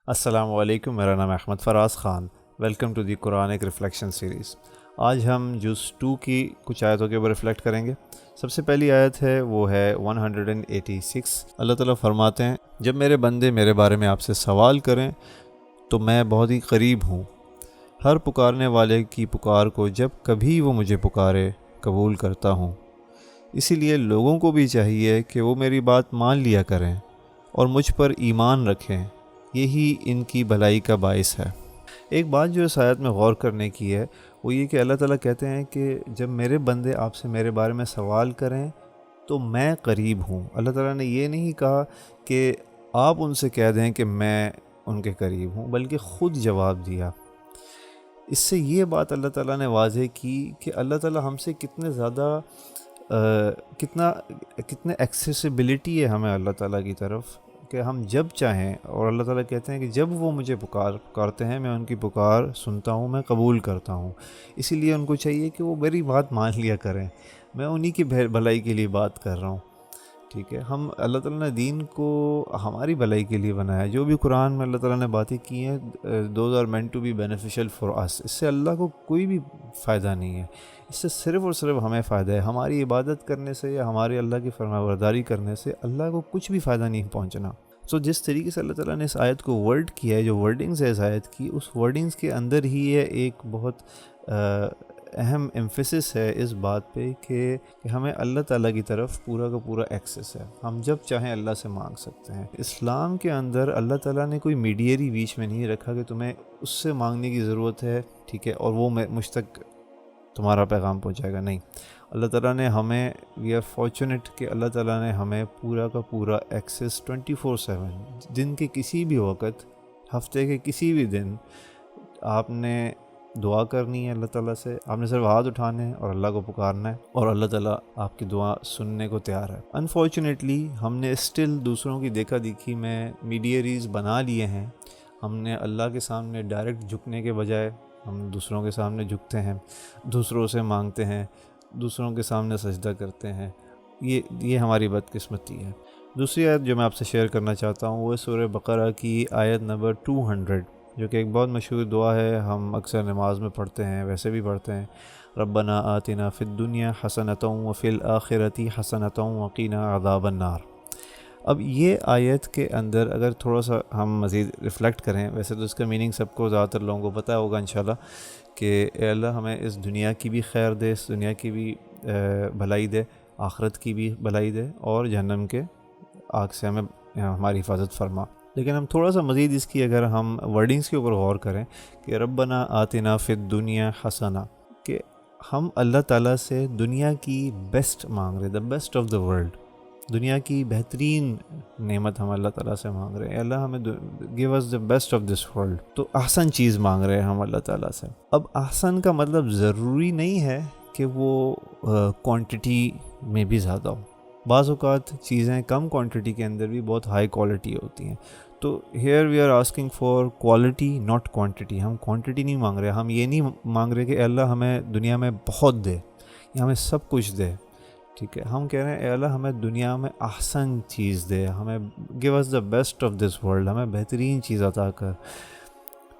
السلام علیکم، میرا نام Ahmed Faraz Khan. Welcome to the Quranic reflection series. آج ہم جز 2 کی کچھ آیتوں کے اوپر ریفلیکٹ کریں گے۔ سب سے پہلی آیت ہے وہ ہے 186۔ اللہ تعالیٰ فرماتے ہیں، جب میرے بندے میرے بارے میں آپ سے سوال کریں تو میں بہت ہی قریب ہوں، ہر پکارنے والے کی پکار کو جب کبھی وہ مجھے پکارے قبول کرتا ہوں۔ اسی لیے لوگوں کو بھی چاہیے کہ وہ میری بات مان لیا کریں اور مجھ پر ایمان رکھیں، یہی ان کی بھلائی کا باعث ہے۔ ایک بات جو اس آیت میں غور کرنے کی ہے وہ یہ کہ اللہ تعالیٰ کہتے ہیں کہ جب میرے بندے آپ سے میرے بارے میں سوال کریں تو میں قریب ہوں۔ اللہ تعالیٰ نے یہ نہیں کہا کہ آپ ان سے کہہ دیں کہ میں ان کے قریب ہوں، بلکہ خود جواب دیا۔ اس سے یہ بات اللہ تعالیٰ نے واضح کی کہ اللہ تعالیٰ ہم سے کتنے زیادہ کتنے ایکسیسیبلٹی ہے ہمیں اللہ تعالیٰ کی طرف، کہ ہم جب چاہیں، اور اللہ تعالیٰ کہتے ہیں کہ جب وہ مجھے پکارتے ہیں میں ان کی پکار سنتا ہوں، میں قبول کرتا ہوں۔ اسی لیے ان کو چاہیے کہ وہ میری بات مان لیا کریں، میں انہی کی بھلائی کے لیے بات کر رہا ہوں۔ ٹھیک ہے، ہم اللہ تعالیٰ نے دین کو ہماری بھلائی کے لیے بنایا۔ جو بھی قرآن میں اللہ تعالیٰ نے باتیں کی ہیں those are meant to be beneficial for us. اس سے اللہ کو کوئی بھی فائدہ نہیں ہے، اس سے صرف اور صرف ہمیں فائدہ ہے۔ ہماری عبادت کرنے سے یا ہماری اللہ کی فرمانبرداری کرنے سے اللہ کو کچھ بھی فائدہ نہیں پہنچنا۔ جس طریقے سے اللہ تعالیٰ نے اس آیت کو ورڈ کیا ہے، جو ورڈنگز ہے اس آیت کی، اس ورڈنگز کے اندر ہی یہ ایک بہت اہم ایمفیسس ہے اس بات پہ کہ ہمیں اللہ تعالیٰ کی طرف پورا کا پورا ایکسیس ہے، ہم جب چاہیں اللہ سے مانگ سکتے ہیں۔ اسلام کے اندر اللہ تعالیٰ نے کوئی میڈیری بیچ میں نہیں رکھا کہ تمہیں اس سے مانگنے کی ضرورت ہے، ٹھیک ہے، اور وہ مجھ تک تمہارا پیغام پہنچائے گا، نہیں۔ اللہ تعالیٰ نے ہمیں، وی آر فارچونیٹ کہ اللہ تعالیٰ نے ہمیں پورا کا پورا ایکسیس 24/7، دن کے کسی بھی وقت، ہفتے کے کسی بھی دن آپ نے دعا کرنی ہے اللہ تعالیٰ سے، آپ نے صرف ہاتھ اٹھانے ہیں اور اللہ کو پکارنا ہے، اور اللہ تعالیٰ آپ کی دعا سننے کو تیار ہے۔ انفارچونیٹلی ہم نے اسٹل دوسروں کی دیکھا دیکھی میں میڈیریز بنا لیے ہیں۔ ہم نے اللہ کے سامنے ڈائریکٹ جھکنے کے بجائے ہم دوسروں کے سامنے جھکتے ہیں، دوسروں سے مانگتے ہیں، دوسروں کے سامنے سجدہ کرتے ہیں۔ یہ ہماری بدقسمتی ہے۔ دوسری آیت جو میں آپ سے شیئر کرنا چاہتا ہوں وہ ہے سورہ بقرہ کی آیت نمبر 200، جو کہ ایک بہت مشہور دعا ہے، ہم اکثر نماز میں پڑھتے ہیں، ویسے بھی پڑھتے ہیں۔ ربنا آتنا فی الدنیا حسنۃ وفی الآخرۃ حسنۃ وقنا عذاب النار۔ اب یہ آیت کے اندر اگر تھوڑا سا ہم مزید ریفلیکٹ کریں، ویسے تو اس کا میننگ سب کو، زیادہ تر لوگوں کو پتہ ہوگا انشاءاللہ، کہ اے اللہ ہمیں اس دنیا کی بھی خیر دے، اس دنیا کی بھی بھلائی دے، آخرت کی بھی بھلائی دے، اور جہنم کے آگ سے ہمیں ہماری حفاظت فرما۔ لیکن ہم تھوڑا سا مزید اس کی اگر ہم ورڈنگز کے اوپر غور کریں کہ ربنا آتنا فی الدنیا حسنہ، کہ ہم اللہ تعالیٰ سے دنیا کی بیسٹ مانگ رہے، دا بیسٹ آف دا ورلڈ، دنیا کی بہترین نعمت ہم اللہ تعالیٰ سے مانگ رہے ہیں۔ اللہ ہمیں give us the best of this world, تو احسن چیز مانگ رہے ہیں ہم اللہ تعالیٰ سے۔ اب احسن کا مطلب ضروری نہیں ہے کہ وہ کوانٹٹی میں بھی زیادہ ہو، بعض اوقات چیزیں کم کوانٹٹی کے اندر بھی بہت ہائی کوالٹی ہوتی ہیں۔ تو here we are asking for quality not quantity. ہم کوانٹٹی نہیں مانگ رہے، ہم یہ نہیں مانگ رہے کہ اے اللہ ہمیں دنیا میں بہت دے یا ہمیں سب کچھ دے، ٹھیک ہے، ہم کہہ رہے ہیں اے اللہ ہمیں دنیا میں احسن چیز دے، ہمیں give us the best of this world, ہمیں بہترین چیز عطا کر۔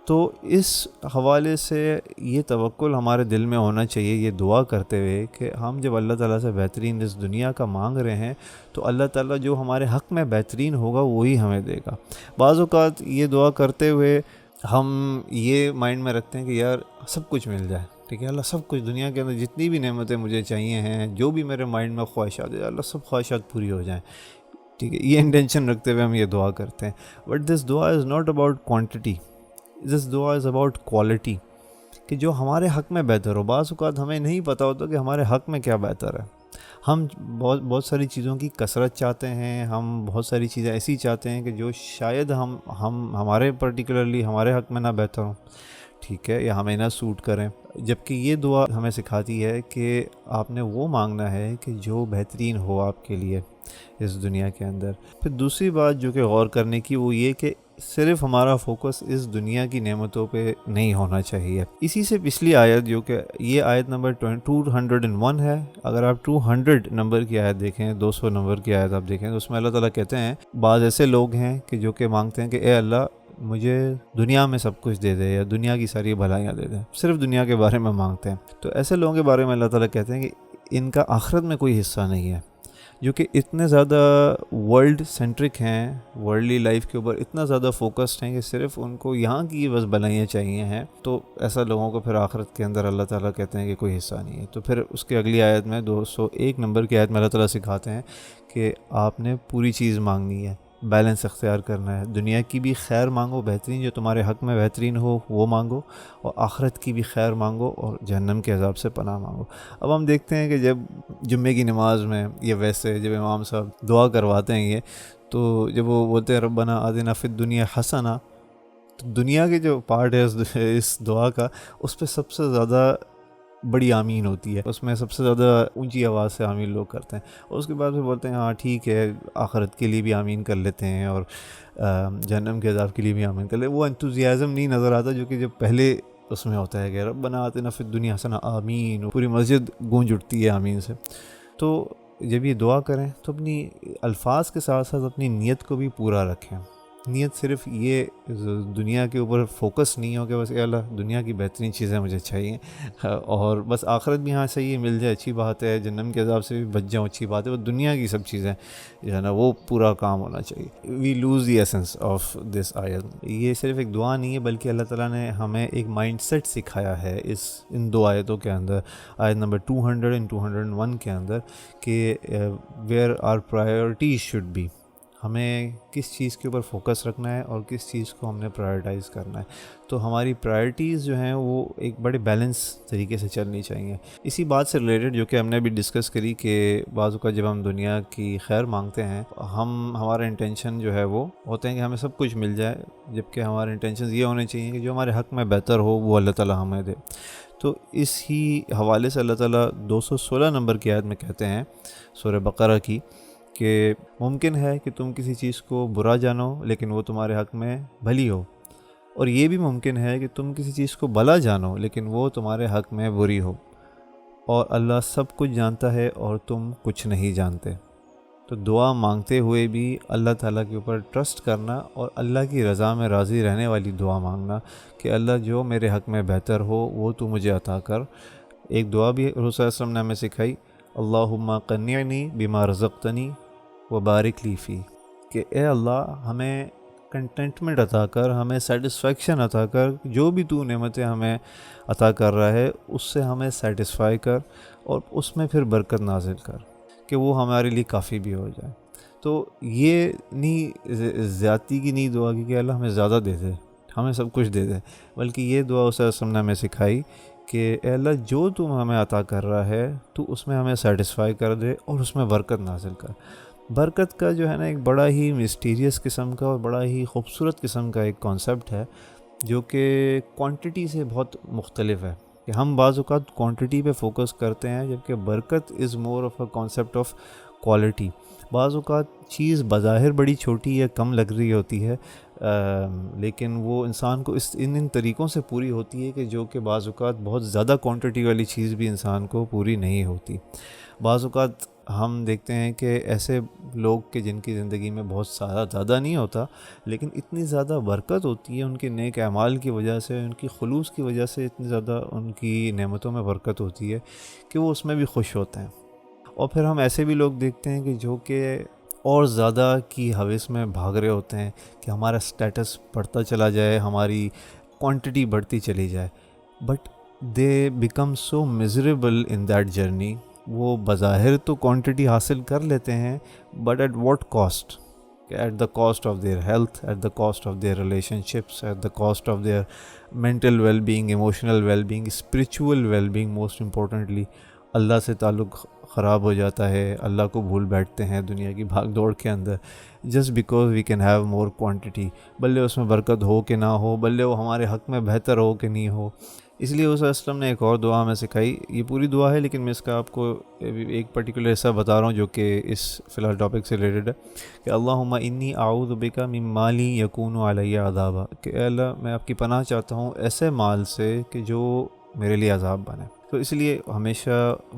تو اس حوالے سے یہ توکل ہمارے دل میں ہونا چاہیے، یہ دعا کرتے ہوئے کہ ہم جب اللہ تعالیٰ سے بہترین اس دنیا کا مانگ رہے ہیں تو اللہ تعالیٰ جو ہمارے حق میں بہترین ہوگا وہی ہمیں دے گا۔ بعض اوقات یہ دعا کرتے ہوئے ہم یہ مائنڈ میں رکھتے ہیں کہ یار سب کچھ مل جائے، ٹھیک ہے، اللہ سب کچھ، دنیا کے اندر جتنی بھی نعمتیں مجھے چاہیے ہیں، جو بھی میرے مائنڈ میں خواہشات ہیں، اللہ سب خواہشات پوری ہو جائیں، ٹھیک ہے، یہ انٹینشن رکھتے ہوئے ہم یہ دعا کرتے ہیں۔ بٹ دس دعا از ناٹ اباؤٹ کوانٹٹی، دس دعا از اباؤٹ کوالٹی، کہ جو ہمارے حق میں بہتر ہو۔ بعض اوقات ہمیں نہیں پتہ ہوتا کہ ہمارے حق میں کیا بہتر ہے۔ ہم بہت ساری چیزوں کی کثرت چاہتے ہیں، ہم بہت ساری چیزیں ایسی چاہتے ہیں کہ جو شاید ہمارے پرٹیکولرلی ہمارے حق میں نہ بہتر ہوں، ٹھیک ہے، یا ہمیں نہ سوٹ کریں۔ جبکہ یہ دعا ہمیں سکھاتی ہے کہ آپ نے وہ مانگنا ہے کہ جو بہترین ہو آپ کے لیے اس دنیا کے اندر۔ پھر دوسری بات جو کہ غور کرنے کی وہ یہ کہ صرف ہمارا فوکس اس دنیا کی نعمتوں پہ نہیں ہونا چاہیے۔ اسی سے پچھلی آیت جو کہ یہ آیت نمبر 201 ہے، اگر آپ 200 نمبر کی آیت دیکھیں، 200 نمبر کی آیت آپ دیکھیں تو اس میں اللہ تعالیٰ کہتے ہیں بعض ایسے لوگ ہیں کہ جو کہ مانگتے ہیں کہ اے اللہ مجھے دنیا میں سب کچھ دے دے یا دنیا کی ساری بھلائیاں دے دے، صرف دنیا کے بارے میں مانگتے ہیں. تو ایسے لوگوں کے بارے میں اللہ تعالیٰ کہتے ہیں کہ ان کا آخرت میں کوئی حصہ نہیں ہے. جو کہ اتنے زیادہ ورلڈ سینٹرک ہیں، ورلڈلی لائف کے اوپر اتنا زیادہ فوکسڈ ہیں کہ صرف ان کو یہاں کی بس بھلائیاں چاہیے ہیں، تو ایسا لوگوں کو پھر آخرت کے اندر اللہ تعالیٰ کہتے ہیں کہ کوئی حصہ نہیں ہے. تو پھر اس کے اگلی آیت میں 201 نمبر کی آیت میں اللہ تعالیٰ سکھاتے ہیں کہ آپ نے پوری چیز مانگنی ہے، بیلنس اختیار کرنا ہے. دنیا کی بھی خیر مانگو، بہترین جو تمہارے حق میں بہترین ہو وہ مانگو، اور آخرت کی بھی خیر مانگو اور جہنم کے عذاب سے پناہ مانگو. اب ہم دیکھتے ہیں کہ جب جمعے کی نماز میں یا ویسے جب امام صاحب دعا کرواتے ہیں یہ، تو جب وہ بولتے ہیں ربنا آتنا فی الدنیا حسنہ، تو دنیا کے جو پارٹ ہے اس دعا کا، اس پہ سب سے زیادہ بڑی آمین ہوتی ہے، اس میں سب سے زیادہ اونچی آواز سے آمین لوگ کرتے ہیں. اور اس کے بعد پھر بولتے ہیں ہاں ٹھیک ہے آخرت کے لیے بھی آمین کر لیتے ہیں اور جہنم کے عذاب کے لیے بھی آمین کر لیتے ہیں. وہ انتھوزیازم نہیں نظر آتا جو کہ جب پہلے اس میں ہوتا ہے کہ ربنا آتنا فی الدنیا حسنہ آمین، پوری مسجد گونج اٹھتی ہے آمین سے. تو جب یہ دعا کریں تو اپنی الفاظ کے ساتھ ساتھ اپنی نیت کو بھی پورا رکھیں. نیت صرف یہ دنیا کے اوپر فوکس نہیں ہو کہ بس اے اللہ دنیا کی بہترین چیزیں مجھے چاہیے اور بس آخرت بھی ہاں صحیح ہے مل جائے اچھی بات ہے، جہنم کے عذاب سے بھی بچ جاؤں اچھی بات ہے، وہ دنیا کی سب چیزیں جو ہے نا وہ پورا کام ہونا چاہیے. We lose the essence of this آیت. یہ صرف ایک دعا نہیں ہے بلکہ اللہ تعالیٰ نے ہمیں ایک مائنڈ سیٹ سکھایا ہے ان دو آیتوں کے اندر، آیت نمبر 200 اور 201 کے اندر، کہ where are priorities should be, ہمیں کس چیز کے اوپر فوکس رکھنا ہے اور کس چیز کو ہم نے پرائرٹائز کرنا ہے. تو ہماری پرائرٹیز جو ہیں وہ ایک بڑے بیلنس طریقے سے چلنی چاہیے. اسی بات سے ریلیٹڈ جو کہ ہم نے بھی ڈسکس کری کہ بعض اوقات جب ہم دنیا کی خیر مانگتے ہیں ہمارا انٹینشن جو ہے وہ ہوتے ہیں کہ ہمیں سب کچھ مل جائے، جبکہ ہمارے انٹینشنز یہ ہونے چاہیے کہ جو ہمارے حق میں بہتر ہو وہ اللہ تعالیٰ ہمیں دے. تو اس ہی حوالے سے اللہ تعالیٰ 216 نمبر کی آیت میں کہتے ہیں سورہ بقرہ کی کہ ممکن ہے کہ تم کسی چیز کو برا جانو لیکن وہ تمہارے حق میں بھلی ہو، اور یہ بھی ممکن ہے کہ تم کسی چیز کو بھلا جانو لیکن وہ تمہارے حق میں بری ہو، اور اللہ سب کچھ جانتا ہے اور تم کچھ نہیں جانتے. تو دعا مانگتے ہوئے بھی اللہ تعالیٰ کے اوپر ٹرسٹ کرنا اور اللہ کی رضا میں راضی رہنے والی دعا مانگنا کہ اللہ جو میرے حق میں بہتر ہو وہ تو مجھے عطا کر. ایک دعا بھی رسول صلی اللہ علیہ وسلم نے ہمیں سکھائی، اللہم قنعنی بما رزقتنی وبارک لی فی، کہ اے اللہ ہمیں کنٹینٹمنٹ عطا کر، ہمیں سیٹسفیکشن عطا کر، جو بھی تو نعمتیں ہمیں عطا کر رہا ہے اس سے ہمیں سیٹسفائی کر اور اس میں پھر برکت نازل کر کہ وہ ہمارے لیے کافی بھی ہو جائے. تو یہ نہیں زیادتی کی نہیں دعا کی کہ اللہ ہمیں زیادہ دے دے، ہمیں سب کچھ دے دے، بلکہ یہ دعا اسے وسلم نے ہمیں سکھائی کہ اے اللہ جو تم ہمیں عطا کر رہا ہے تو اس میں ہمیں سیٹسفائی کر دے اور اس میں برکت نازل کر. برکت کا جو ہے نا ایک بڑا ہی مسٹیریس قسم کا اور بڑا ہی خوبصورت قسم کا ایک کانسیپٹ ہے جو کہ کوانٹٹی سے بہت مختلف ہے. کہ ہم بعض اوقات کوانٹٹی پہ فوکس کرتے ہیں جبکہ برکت is more of a concept of quality. بعض اوقات چیز بظاہر بڑی چھوٹی یا کم لگ رہی ہوتی ہے لیکن وہ انسان کو ان طریقوں سے پوری ہوتی ہے کہ جو کہ بعض اوقات بہت زیادہ کوانٹٹی والی چیز بھی انسان کو پوری نہیں ہوتی. بعض اوقات ہم دیکھتے ہیں کہ ایسے لوگ کہ جن کی زندگی میں بہت سارا زیادہ نہیں ہوتا لیکن اتنی زیادہ برکت ہوتی ہے ان کے نیک اعمال کی وجہ سے، ان کی خلوص کی وجہ سے اتنی زیادہ ان کی نعمتوں میں برکت ہوتی ہے کہ وہ اس میں بھی خوش ہوتے ہیں. اور پھر ہم ایسے بھی لوگ دیکھتے ہیں کہ جو کہ اور زیادہ کی ہوس میں بھاگ رہے ہوتے ہیں کہ ہمارا سٹیٹس بڑھتا چلا جائے، ہماری کوانٹٹی بڑھتی چلی جائے، but they become so miserable in that journey. وہ بظاہر تو کوانٹٹی حاصل کر لیتے ہیں but at what cost? At the cost of their health, at the cost of their relationships, at the cost of their mental well being, emotional well being, spiritual well being. Most importantly اللہ سے تعلق خراب ہو جاتا ہے، اللہ کو بھول بیٹھتے ہیں دنیا کی بھاگ دوڑ کے اندر just because we can have more quantity. بلے اس میں برکت ہو کہ نہ ہو، بلے وہ ہمارے حق میں بہتر ہو کہ نہیں ہو. اس لیے اس وسلم نے ایک اور دعا ہمیں سکھائی، یہ پوری دعا ہے لیکن میں اس کا آپ کو ایک پرٹیکولر حصہ بتا رہا ہوں جو کہ اس فی الحال ٹاپک سے ریلیٹڈ ہے کہ اللہم انی اعوذ بک من مالی یکون علی عذابا، کہ اے اللہ میں آپ کی پناہ چاہتا ہوں ایسے مال سے کہ جو میرے لیے عذاب بنے. تو اس لیے ہمیشہ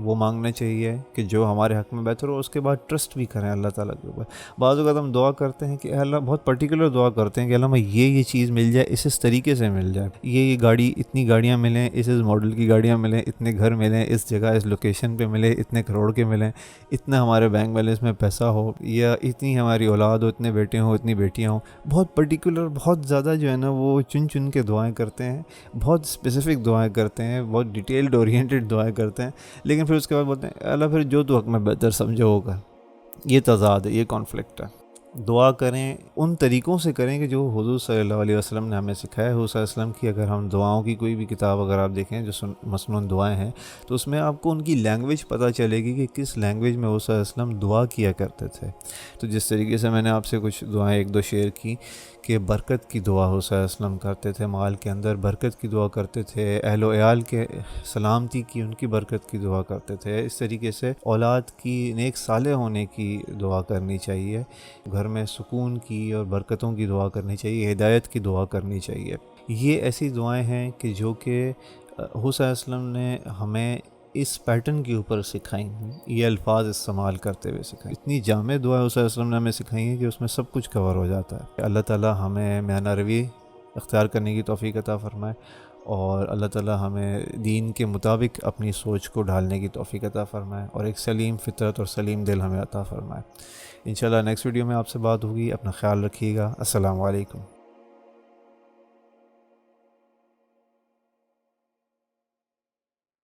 وہ مانگنا چاہیے کہ جو ہمارے حق میں بہتر ہو، اس کے بعد ٹرسٹ بھی کریں اللہ تعالیٰ کے اوپر۔ بعض اوقات ہم دعا کرتے ہیں کہ اے اللہ، بہت پرٹیکولر دعا کرتے ہیں کہ اللہ میں یہ چیز مل جائے، اس طریقے سے مل جائے، یہ گاڑی، اتنی گاڑیاں ملیں، اس ماڈل کی گاڑیاں ملیں، اتنے گھر ملیں، اس جگہ اس لوکیشن پہ ملے، اتنے کروڑ کے ملیں، اتنا ہمارے بینک بیلنس میں پیسہ ہو، یا اتنی ہماری اولاد ہو، اتنے بیٹے ہوں، اتنی بیٹیاں ہوں۔ بہت پرٹیکولر، بہت زیادہ جو ہے نا وہ چن چن کے دعائیں کرتے ہیں، بہت اسپیسیفک دعائیں کرتے ہیں، بہت ڈیٹیلڈ اورینٹڈ دعائیں کرتے ہیں، لیکن پھر اس کے بعد بولتے ہیں اللہ پھر جو تو حق میں بہتر سمجھو ہوگا۔ یہ تضاد ہے، یہ کانفلکٹ ہے۔ دعا کریں، ان طریقوں سے کریں کہ جو حضور صلی اللہ علیہ وسلم نے ہمیں سکھایا ہے۔ حضور صلی اللہ علیہ وسلم کی اگر ہم دعاؤں کی کوئی بھی کتاب اگر آپ دیکھیں جو مسنون دعائیں ہیں، تو اس میں آپ کو ان کی لینگویج پتہ چلے گی کہ کس لینگویج میں حضور صلی اللہ علیہ وسلم دعا کیا کرتے تھے۔ تو جس طریقے سے میں نے آپ سے کچھ دعائیں ایک دو شیئر کی کہ برکت کی دعا حضور صلی اللہ علیہ وسلم کرتے تھے، مال کے اندر برکت کی دعا کرتے تھے، اہل و عیال کے سلامتی کی، ان کی برکت کی دعا کرتے تھے۔ اس طریقے سے اولاد کی نیک صالح ہونے کی دعا کرنی چاہیے، گھر میں سکون کی اور برکتوں کی دعا کرنی چاہیے، ہدایت کی دعا کرنی چاہیے۔ یہ ایسی دعائیں ہیں کہ جو کہ حضور صلی اللہ علیہ وسلم نے ہمیں اس پیٹرن کے اوپر سکھائیں، یہ الفاظ استعمال کرتے ہوئے سکھائیں۔ اتنی جامع دعائیں حضور صلی اللہ علیہ وسلم نے ہمیں سکھائی ہیں کہ اس میں سب کچھ کور ہو جاتا ہے۔ اللہ تعالیٰ ہمیں میانہ روی اختیار کرنے کی توفیق عطا فرمائے، اور اللہ تعالیٰ ہمیں دین کے مطابق اپنی سوچ کو ڈھالنے کی توفیق عطا فرمائے، اور ایک سلیم فطرت اور سلیم دل ہمیں عطا فرمائے۔ انشاءاللہ نیکسٹ ویڈیو میں آپ سے بات ہوگی۔ اپنا خیال رکھیے گا۔ السلام علیکم۔